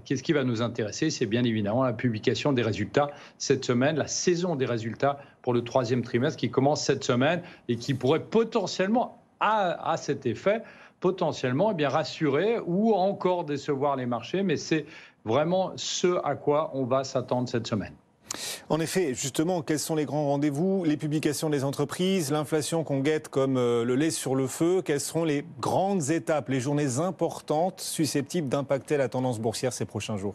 qu'est-ce qui va nous intéresser? C'est bien évidemment la publication des résultats cette semaine, la saison des résultats pour le troisième trimestre qui commence cette semaine et qui pourrait potentiellement, à cet effet, potentiellement rassurer ou encore décevoir les marchés. Mais c'est vraiment ce à quoi on va s'attendre cette semaine. En effet, justement, quels sont les grands rendez-vous? Les publications des entreprises, l'inflation qu'on guette comme le lait sur le feu. Quelles seront les grandes étapes, les journées importantes susceptibles d'impacter la tendance boursière ces prochains jours?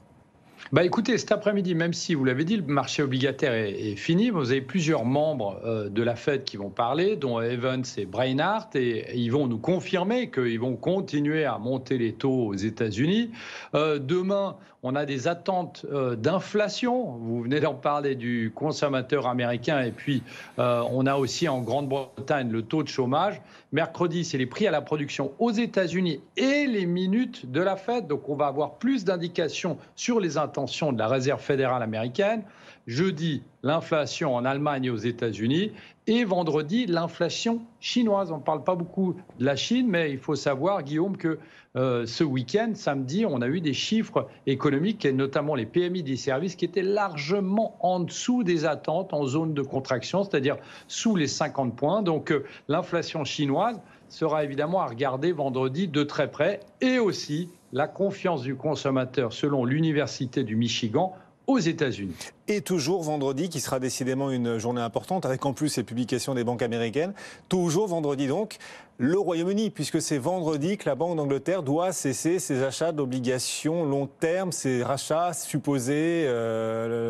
Écoutez, cet après-midi, même si vous l'avez dit, le marché obligataire est fini, vous avez plusieurs membres de la Fed qui vont parler, dont Evans et Brainard, et ils vont nous confirmer qu'ils vont continuer à monter les taux aux États-Unis. Demain, on a des attentes d'inflation. Vous venez d'en parler du consommateur américain, et puis on a aussi en Grande-Bretagne le taux de chômage. Mercredi, c'est les prix à la production aux États-Unis et les minutes de la Fed. Donc on va avoir plus d'indications sur les intentions de la Réserve fédérale américaine. Jeudi, l'inflation en Allemagne et aux États-Unis. Et vendredi, l'inflation chinoise. On ne parle pas beaucoup de la Chine, mais il faut savoir, Guillaume, que ce week-end, samedi, on a eu des chiffres économiques, et notamment les PMI des services, qui étaient largement en dessous des attentes, en zone de contraction, c'est-à-dire sous les 50 points. Donc l'inflation chinoise sera évidemment à regarder vendredi de très près. Et aussi la confiance du consommateur, selon l'Université du Michigan, aux États-Unis. Et toujours vendredi, qui sera décidément une journée importante, avec en plus les publications des banques américaines. Toujours vendredi donc, le Royaume-Uni, puisque c'est vendredi que la Banque d'Angleterre doit cesser ses achats d'obligations long terme, ses rachats supposés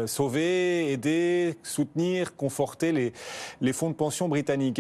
sauver, aider, soutenir, conforter les fonds de pension britanniques.